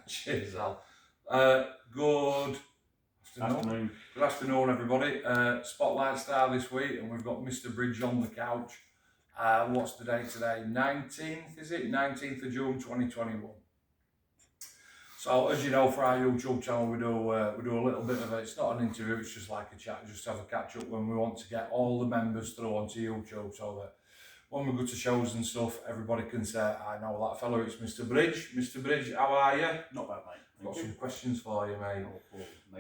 Cheers, Al. Good afternoon. Good afternoon, everybody. Spotlight star this week, and we've got Mr Bridge on the couch. What's the date today? 19th, is it? 19th of June 2021. So, as you know, for our YouTube channel, we do a little bit of it. It's not an interview, it's just like a chat, just have a catch up when we want to get all the members through onto YouTube so that when we go to shows and stuff, everybody can say, I know that fellow, it's Mr Bridge. Mr Bridge, how are you? Not bad, mate. Got some questions for you, mate.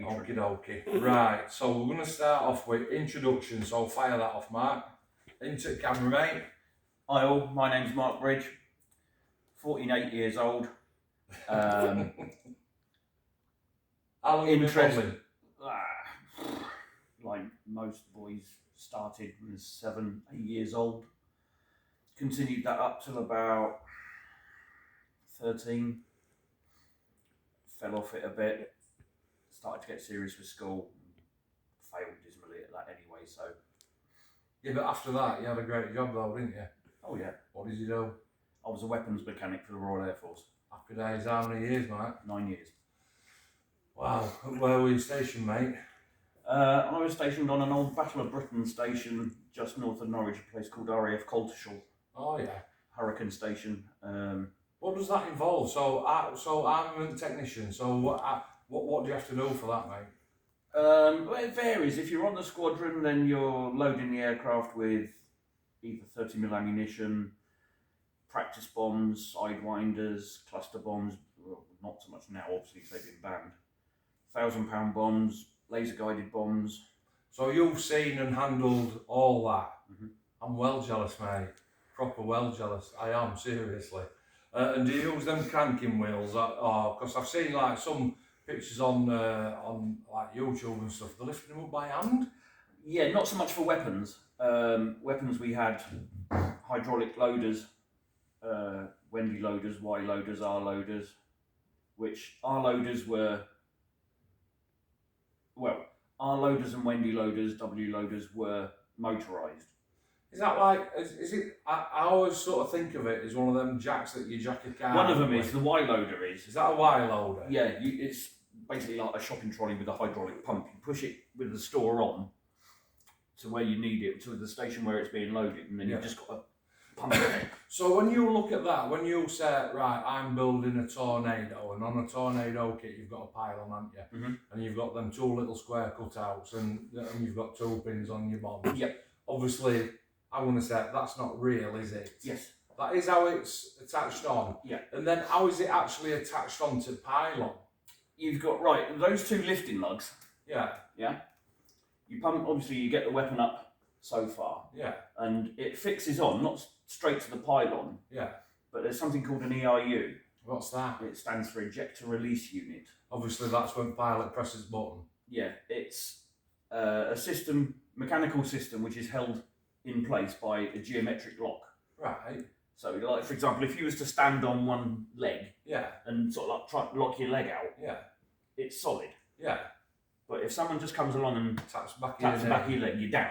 Okie dokie. Right, so we're going to start off with introduction, so fire that off, Mark. Into the camera, mate. Hi all, my name's Marc Bridge, 48 years old. How long have you been modelling? Like most boys, started when I was 7, 8 years old. Continued that up till about 13. Fell off it a bit. Started to get serious with school. Failed dismally at that anyway, so. Yeah, but after that, you had a great job though, didn't you? Oh yeah. What did you do? I was a weapons mechanic for the Royal Air Force. Happy days. How many years, mate? 9 years. Wow. Where were you stationed, mate? I was stationed on an old Battle of Britain station just north of Norwich, a place called RAF Coltishall. Oh yeah. Hurricane Station. What does that involve? So armament technician. So what do you have to do for that, mate? Well, it varies. If you're on the squadron, then you're loading the aircraft with either 30mm ammunition, practice bombs, sidewinders, cluster bombs. Well, not so much now, obviously, because they've been banned. 1,000-pound bombs, laser-guided bombs. So you've seen and handled all that. Mm-hmm. I'm well jealous, mate. Proper well jealous. I am, seriously. And do you use them cranking wheels? Because I've seen like some pictures on like YouTube and stuff. They're lifting them up by hand. Yeah, not so much for weapons. Weapons we had hydraulic loaders, Wendy loaders, Y loaders, R loaders, which R loaders were, well, R loaders and Wendy loaders, W loaders were motorised. Is that like, is it, I always sort of think of it as one of them jacks that you jack a car. One of them is, the Y loader is. Is that a Y loader? Yeah, it's basically like a shopping trolley with a hydraulic pump. You push it with the store on to where you need it, to the station where it's being loaded, and then you've just got to pump it. So when you look at that, when you say, right, I'm building a tornado, and on a tornado kit you've got a pylon, haven't you? Mm-hmm. And you've got them 2 little square cutouts, and you've got 2 pins on your bombs. Yep. Obviously, I want to say that's not real, is it? Yes. That is how it's attached on. Yeah. And then how is it actually attached onto pylon? You've got, right, those 2 lifting lugs. Yeah. Yeah. You pump, obviously you get the weapon up so far. Yeah. And it fixes on, not straight to the pylon. Yeah. But there's something called an ERU. What's that? It stands for Ejector Release Unit. Obviously that's when pilot presses button. Yeah, it's a system, mechanical system, which is held in place by a geometric lock. Right. So, like for example, if you was to stand on one leg, yeah, and sort of like try to lock your leg out, yeah, it's solid. Yeah. But if someone just comes along and taps the back of your leg, you're down.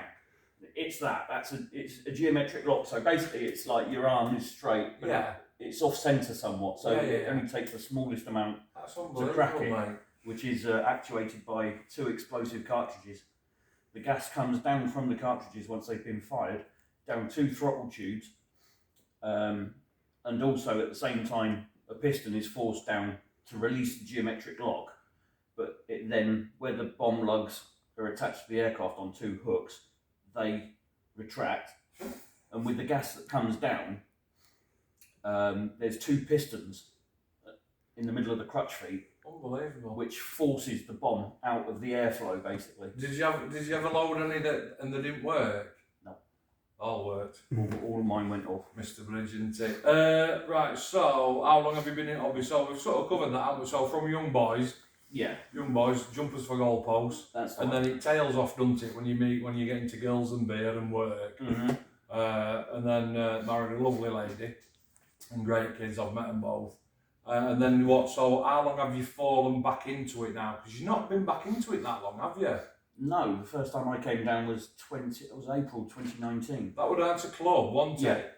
It's a geometric lock. So basically, it's like your arm is straight, but yeah, it's off centre somewhat. So it only takes the smallest amount to crack it, mate. Which is actuated by 2 explosive cartridges. The gas comes down from the cartridges once they've been fired, down 2 throttle tubes, and also at the same time a piston is forced down to release the geometric lock. But it then, where the bomb lugs are attached to the aircraft on 2 hooks, they retract, and with the gas that comes down, there's 2 pistons in the middle of the crutch feet. Unbelievable. Which forces the bomb out of the airflow, basically. Did you ever load any that and they didn't work? No. All worked. All of mine went off. Mr Bridge, didn't it? Right, so how long have you been in hobby? So we've sort of covered that, haven't we? So from young boys, jumpers for goalposts, and then it tails off, doesn't it, when you get into girls and beer and work. Mm-hmm. And then married a lovely lady and great kids. I've met them both. And then what? So how long have you fallen back into it now? Because you've not been back into it that long, have you? No, the first time I came down was April 2019. That would answer club, wasn't it?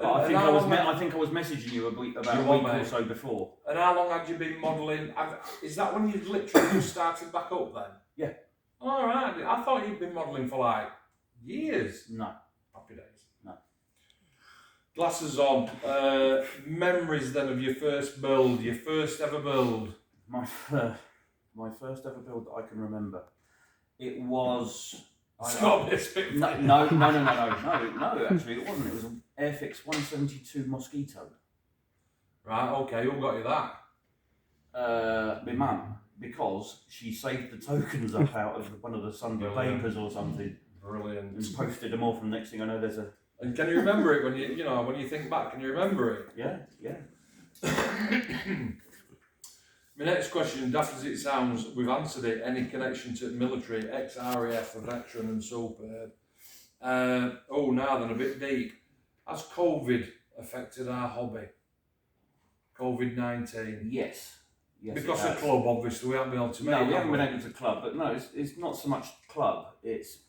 But I And think how long I think I was messaging you about You a were, week or mate. so before. And how long had you been modelling? Is that when you literally just started back up then? Yeah. All right. I thought you'd been modelling for like years. No. Happy days. No. Glasses on. Memories then of your first build, your first ever build. My first ever build that I can remember. It was. Stop this bit. No, actually, it wasn't. It was an Airfix 172 Mosquito. Right, okay, who got you that? My mum, because she saved the tokens up out of one of the Sunday Brilliant. papers or something Brilliant. and posted them off, and next thing I know there's a... And can you remember it when when you think back, can you remember it? Yeah. My next question, daft as it sounds, we've answered it. Any connection to military, ex-RAF, a veteran and superb? Now then, a bit deep. Has COVID affected our hobby? COVID-19? Yes, Because it of has. club, obviously, we haven't been able to make No, it. we haven't been able to club, but no, it's not so much club, it's...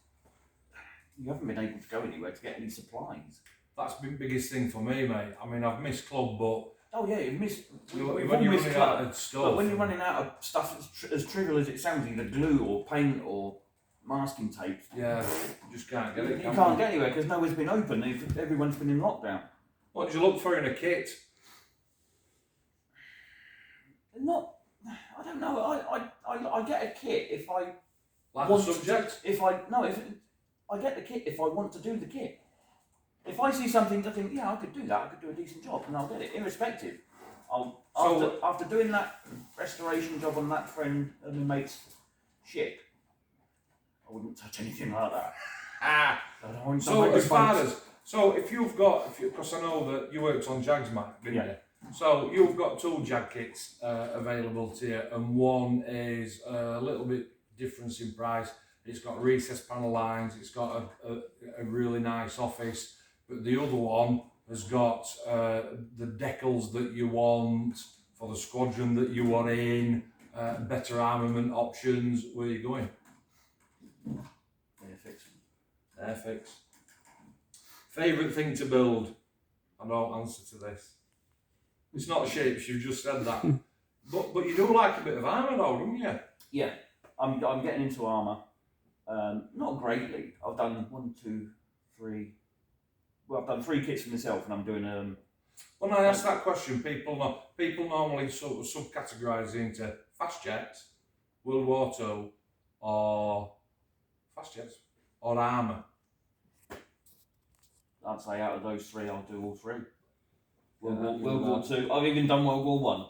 You haven't been able to go anywhere to get any supplies. That's been the biggest thing for me, mate. I mean, I've missed club, but... Oh yeah, you miss... When We've you're all missed running club. out of stuff... But when you're running out of stuff as trivial as it sounds, either glue or paint or masking tape... Yeah, you just can't get it, You can't get anywhere because nowhere's been open. Everyone's been in lockdown. What did you look for in a kit? Not... I don't know. I get a kit if I... Like want the subject? I get the kit if I want to do the kit. If I see something, I think, yeah, I could do that. I could do a decent job, and I'll get it, irrespective. After doing that restoration job on that friend and my mate's ship, I wouldn't touch anything like that. Because I know that you worked on Jags, Mac, didn't you? So you've got two Jag kits available to you, and one is a little bit different in price. It's got recessed panel lines, it's got a really nice office, but the other one has got the decals that you want for the squadron that you are in, better armament options. Where are you going? Airfix. Favourite thing to build? I don't answer to this. It's not shapes, you've just said that. but you do like a bit of armour though, don't you? Yeah, I'm getting into armour. Not greatly. I've done 1, 2, 3. Well, I've done 3 kits for myself, and I'm doing When I ask that question, people normally sort of subcategorise into fast jets, World War II, or fast jets, or armour. I'd say out of those 3, I'll do all 3. World War II. I've even done World War One.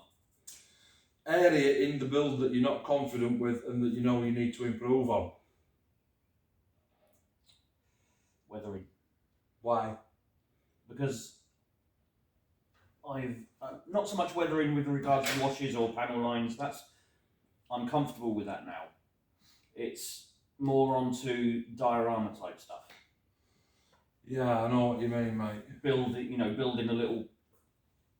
Area in the build that you're not confident with and that you know you need to improve on. Weathering. Why? Because I've not so much weathering with regards to washes or panel lines. I'm comfortable with that now. It's more onto diorama type stuff. Yeah, I know what you mean, mate. Building a little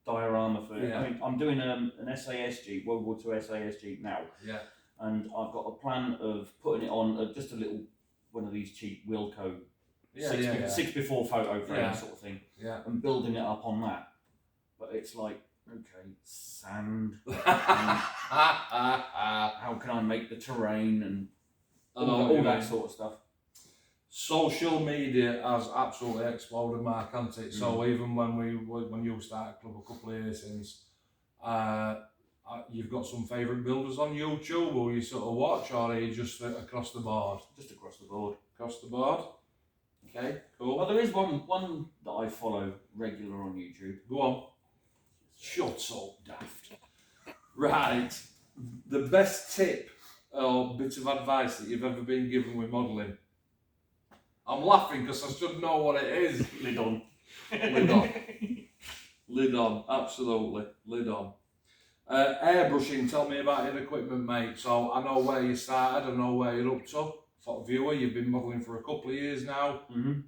diorama for it. Yeah. I mean, I'm doing an SAS Jeep, World War II SAS Jeep now. Yeah. And I've got a plan of putting it on just a little one of these cheap Wilco 6x4 photo frame sort of thing. Yeah. And building it up on that. But it's like, okay, sand. How can I make the terrain and all that sort of stuff. Social media has absolutely exploded, Mark, hasn't it? So even when you started club a couple of years since, you've got some favourite builders on YouTube, or you sort of watch, or are you just across the board? Just across the board. Across the board. Okay, cool. Well, there is one that I follow regular on YouTube. Go on. Shut up, daft. Right. The best tip or bit of advice that you've ever been given with modelling? I'm laughing because I should know what it is. Lid on. Lid on. Lid on, absolutely. Lid on. Airbrushing, tell me about your equipment, mate. So I know where you started, I know where you're up to. For viewer, you've been modelling for a couple of years now. Mm-hmm.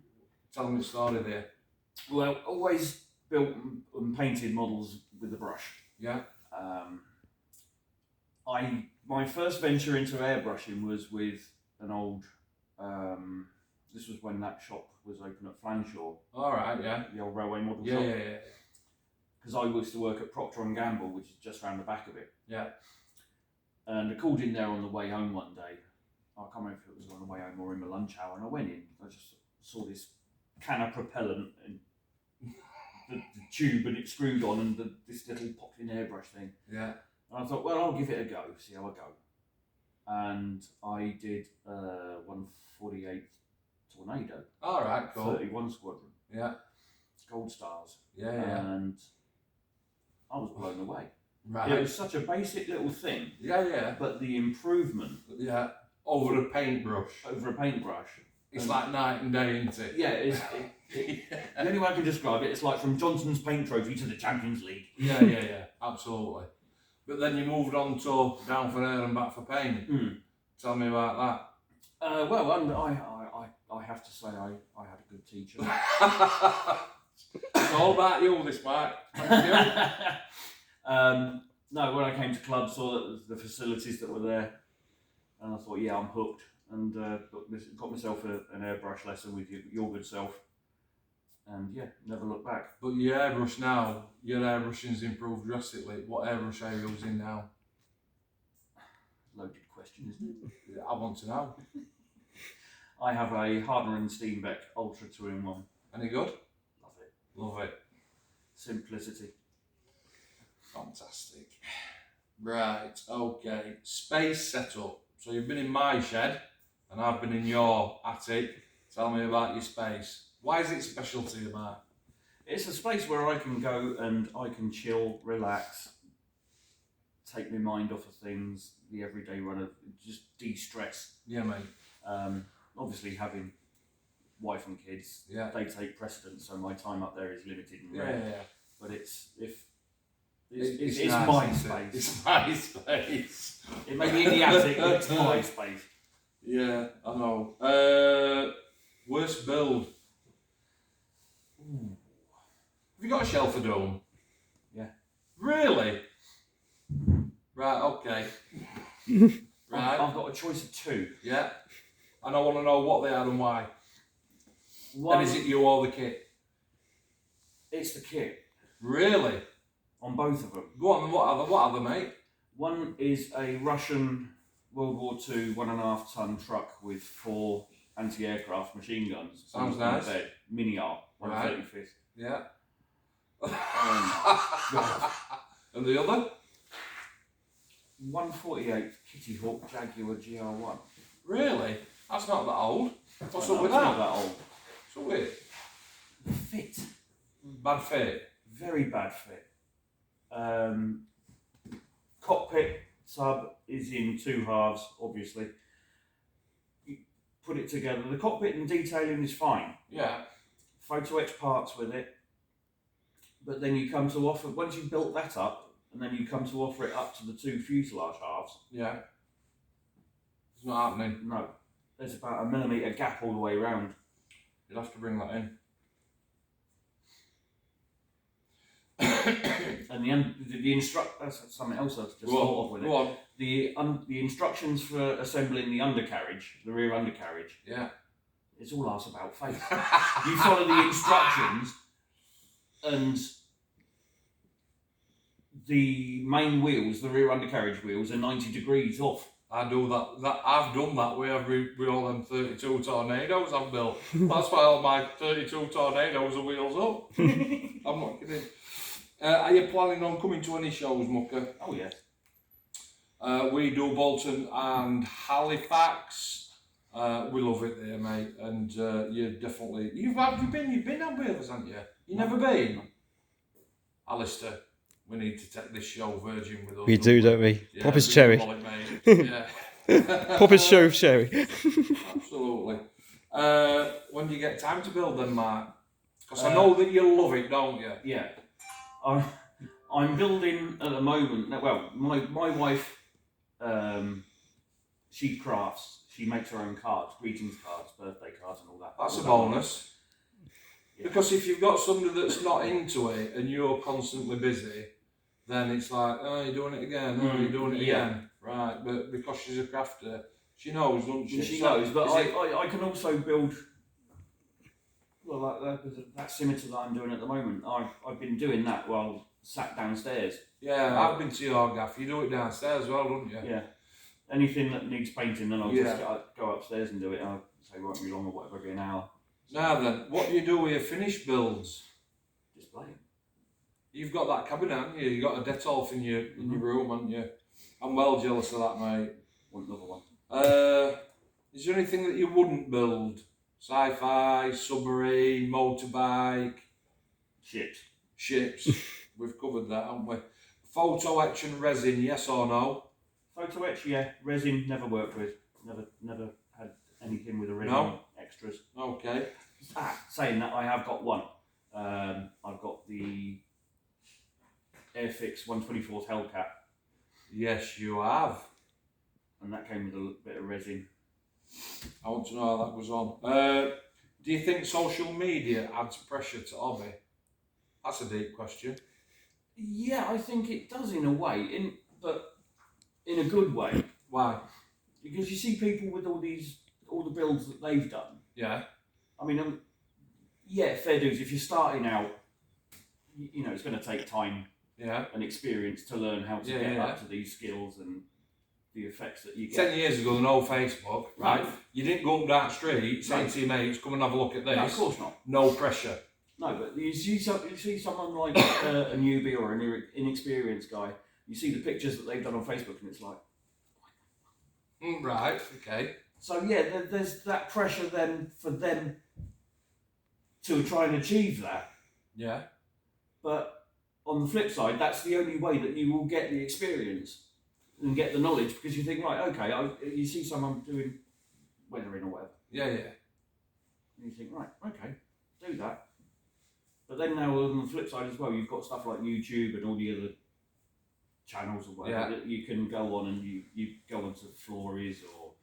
Tell me the story there. Well, always built and painted models with the brush. Yeah. My first venture into airbrushing was with an old This was when that shop was open at Flanshaw. All right, yeah. The old railway model Yeah, shop. yeah. Because I used to work at Procter & Gamble, which is just round the back of it. Yeah. And I called in there on the way home one day. I can't remember if it was on the way home or in my lunch hour. And I went in. I just saw this can of propellant and the tube, and it screwed on, and this little popping airbrush thing. Yeah. And I thought, well, I'll give it a go, see how I go. And I did 148 Tornado. All right, cool. 31 Squadron. Yeah. Gold stars. Yeah, yeah. And I was blown away. Right. It was such a basic little thing. Yeah, yeah. But the improvement. Yeah. Over a paintbrush. Over a paintbrush. It's like night and day, isn't it? Yeah, the only way I can describe it, it's like from Johnson's paint trophy to the Champions League. Yeah, yeah, yeah. Absolutely. But then you moved on to Down for Air and Back for Paint. Tell me about that. Well, I have to say I had a good teacher. It's all about you, this Mark. Thank you. No, when I came to club, saw the facilities that were there, and I thought, yeah, I'm hooked, and got myself an airbrush lesson with your good self, and yeah, never looked back. But your airbrush now, your airbrushing's improved drastically. What airbrush are you using now? Loaded question, isn't it? I want to know. I have a Hardner and Steenbeck Ultra 2-in-1. Any good? Love it. Love it. Simplicity. Fantastic. Right, okay. Space setup. So you've been in my shed and I've been in your attic. Tell me about your space. Why is it special to you, Mark? It's a space where I can go and I can chill, relax, take my mind off of things, the everyday runner, just de-stress. Yeah, mate. Obviously having wife and kids, yeah, they take precedence, so my time up there is limited and rare. rare. Yeah. But it's nice, my space. It's my space. It may be in the attic, but it's my space. Yeah, I know. Worst build. Ooh. Have you got a shelf for dome? Yeah. Really? Right, okay. Right. I've got a choice of two. Yeah. And I want to know what they are and why. One, and is it you or the kit? It's the kit. Really? On both of them. Go on, what are they, mate? One is a Russian World War II 1.5 ton truck with 4 anti-aircraft machine guns. Sounds nice. Bed. Mini art, 135th. Right. Yeah. God. And the other? 148 Kitty Hawk Jaguar GR1. Really? That's not that old. What's up with It's that? not that old. So weird. Fit. Bad fit. Very bad fit. Cockpit sub is in 2 halves, obviously. You put it together. The cockpit and detailing is fine. Yeah. Photo etch parts with it. But then you come to offer, once you've built that up, and then you come to offer it up to the 2 fuselage halves. Yeah. It's not happening. No. There's about a millimetre gap all the way around. You'll have to bring that in. And that's something else I've just thought of with it. Go on. The instructions for assembling the undercarriage, the rear undercarriage, Yeah. it's all arse about face. You follow the instructions, and the main wheels, the rear undercarriage wheels, are 90 degrees off. I do that. I've done that with all them 32 Tornadoes I've built. That's why all my 32 Tornadoes are wheels up. I'm not kidding. Are you planning on coming to any shows, Mucker? Oh yeah. We do Bolton and Halifax. We love it there, mate. And you definitely you've been up with us, haven't you? You never been? Alistair, we need to take this show Virgin with us. We do, don't we? Yeah, Pop his cherry. Yeah. Pop his show cherry. Absolutely. When do you get time to build them, Mark? Because I know that you love it, don't you? Yeah. I'm building at the moment. Well, my wife, she crafts. She makes her own cards, greetings cards, birthday cards, and all that. That's a bonus. Yeah. Because if you've got somebody that's not into it and you're constantly busy, then it's like, oh, you're doing it again. Oh, you're doing it again. Right, but because she's a crafter, she knows, doesn't she? She knows, but I can also build Well, like that scimitar that I'm doing at the moment, I've been doing that while sat downstairs. Yeah, I've been to your gaff. You do it downstairs as well, don't you? Yeah. Anything that needs painting, then I'll Yeah. just go upstairs and do it. I'll say it won't be long or whatever, it'll be an hour. Now then, what do you do with your finished builds? Display. You've got that cabinet, haven't you? You've got a Detolf in your room, haven't you? I'm well jealous of that, mate. Want another one? Is there anything that you wouldn't build? Sci-fi, submarine, motorbike, ships. We've covered that, haven't we? Photo etch and resin, yes or no? Photo etch, yeah. Resin, never worked with. Never had anything with a resin extras. Okay. Saying that, I have got one. I've got the Airfix 1/24 Hellcat. Yes, you have. And that came with a bit of resin. I want to know how that goes on. Do you think social media adds pressure to hobby? That's a deep question. Yeah, I think it does in a way, but in a good way. Why? Because you see people with all the builds that they've done. Yeah. I mean, yeah, fair dues. If you're starting out, you know, it's going to take time and experience to learn how to get up to these skills and the effects that you get. 10 years ago, no Facebook, right? You didn't go up that street saying to your mates, come and have a look at this. No, of course not. No pressure. No, but you see someone like a newbie or an inexperienced guy, you see the pictures that they've done on Facebook and it's like... Right, okay. So yeah, there's that pressure then for them to try and achieve that. Yeah. But on the flip side, that's the only way that you will get the experience and get the knowledge, because you think, right, okay, you see someone doing weathering or whatever. Yeah. And you think, right, okay, do that. But then now on the flip side as well, you've got stuff like YouTube and all the other channels or whatever that you can go on and you go onto Flories or...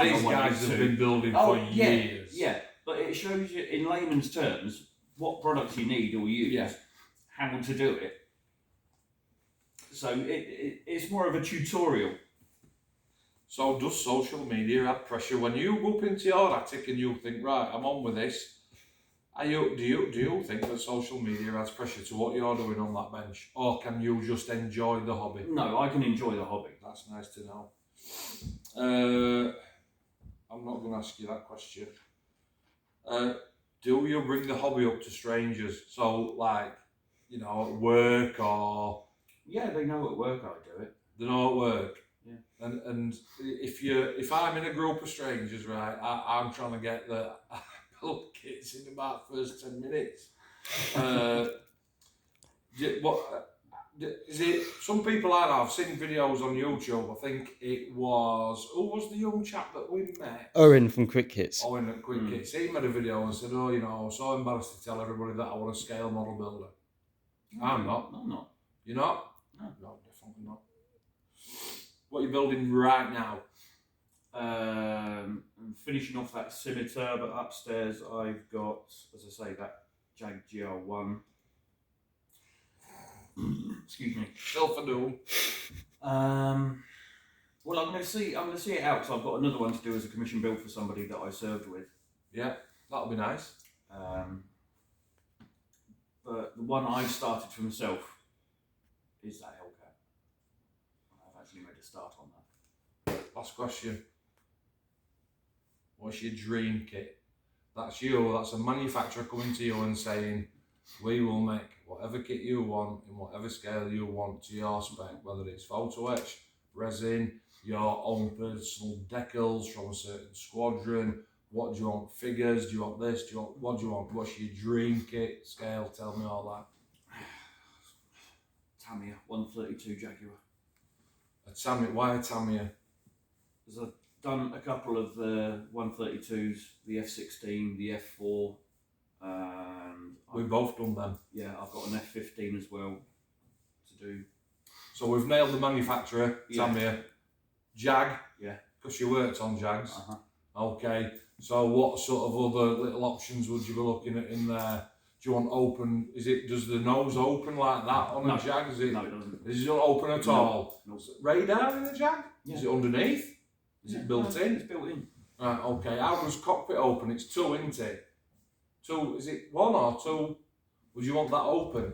these guys have been building for years. Yeah, but it shows you in layman's terms what products you need or use, how to do it. So it's more of a tutorial. So does social media add pressure when you go up into your attic and you think, right, I'm on with this? Do you think that social media adds pressure to what you're doing on that bench, or can you just enjoy the hobby? No, I can enjoy the hobby. That's nice to know. I'm not going to ask you that question. Do you bring the hobby up to strangers? So, like, you know, at work or... Yeah, they know at work I do it. They know at work? Yeah. And if I'm in a group of strangers, right, I'm trying to get the build kits in about first 10 minutes. Is it, some people I've seen videos on YouTube, I think it was, who was the young chap that we met? Owen from Quick Hits. Owen at Quick Hits. He made a video and said, oh, you know, I'm so embarrassed to tell everybody that I want a scale model builder. I'm not. No, I'm not. You're not? No, definitely not. What are you building right now? I'm finishing off that scimitar, but upstairs I've got, as I say, that Jag GR1. Excuse me. Self a doom. Well, I'm going to see it out. So I've got another one to do as a commission build for somebody that I served with. Yeah, that'll be nice. But the one I've started for myself is that Hellcat. I've actually made a start on that. Last question. What's your dream kit? That's you. That's a manufacturer coming to you and saying, we will make whatever kit you want in whatever scale you want to your spec, whether it's photo etch, resin, your own personal decals from a certain squadron. What do you want? Figures? Do you want this? What do you want? What's your dream kit scale? Tell me all that. Tamiya 132 Jaguar. A Tamiya. Why a Tamiya? Because I've done a couple of the 132s, the F16, the F4. We've both done them. Yeah, I've got an F15 as well to do. So we've nailed the manufacturer, Tamiya. Jag? Yeah. Because you worked on Jags. Uh-huh. Okay. So what sort of other little options would you be looking at in there? Do you want open? Does the nose open like that on a Jag? No, it doesn't. Is it not open at all? No. Radar in the Jag? Yeah. Is it underneath? Is it built in? It's built in. Right, okay. How does cockpit open? It's two, isn't it? Two, is it one or two? Would you want that open?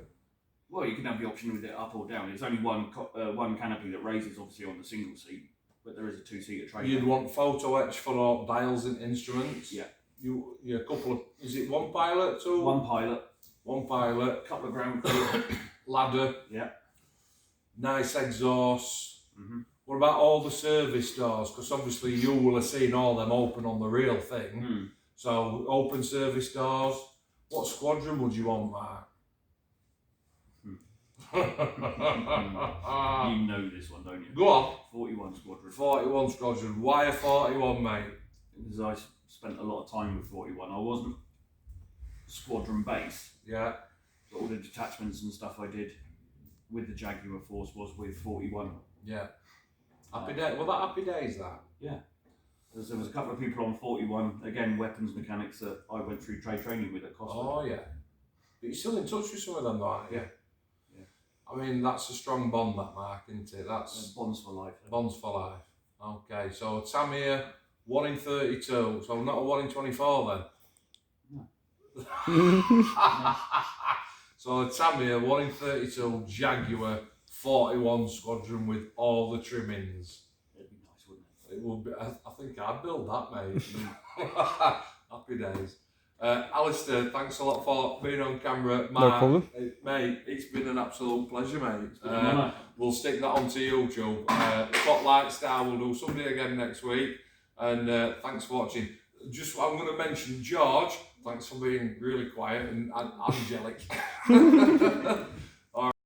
Well, you can have the option with it up or down. It's only one canopy that raises, obviously, on the single seat, but there is a two-seater tray. You'd want photo etch for all dials and instruments. Yeah. A couple of. Is it one pilot? Two. One pilot. One pilot. A couple of ground crew. Ladder. Yeah. Nice exhaust. Mm-hmm. What about all the service doors? Because obviously you will have seen all them open on the real thing. Mm. So open service doors. What squadron would you want, Mark? You know this one, don't you? Go on. 41 Squadron. 41 squadron. Why a 41, mate? Because I spent a lot of time with 41. I wasn't squadron base, Yeah. but all the detachments and stuff I did with the Jaguar Force was with 41. Yeah. Happy day. Well, that happy days, that. Yeah. There was a couple of people on 41, again, weapons mechanics that I went through trade training with at Costa. Oh, yeah. But you're still in touch with some of them, though, aren't you? Yeah. I mean, that's a strong bond, that, Mark, isn't it? That's Bonds for life. bonds for life. Okay, so Tamir, 1 in 32, so not a 1 in 24 then? No. So Tamir, 1 in 32, Jaguar, 41 squadron with all the trimmings. It'd be nice, wouldn't it? It will be. I think I'd build that, mate. Happy days. Alistair, thanks a lot for being on camera. No problem. Mate, it's been an absolute pleasure, mate. It's been an honour. We'll stick that onto YouTube. Spotlight Star, we'll do something again next week. And thanks for watching. Just I'm going to mention George. Thanks for being really quiet and angelic.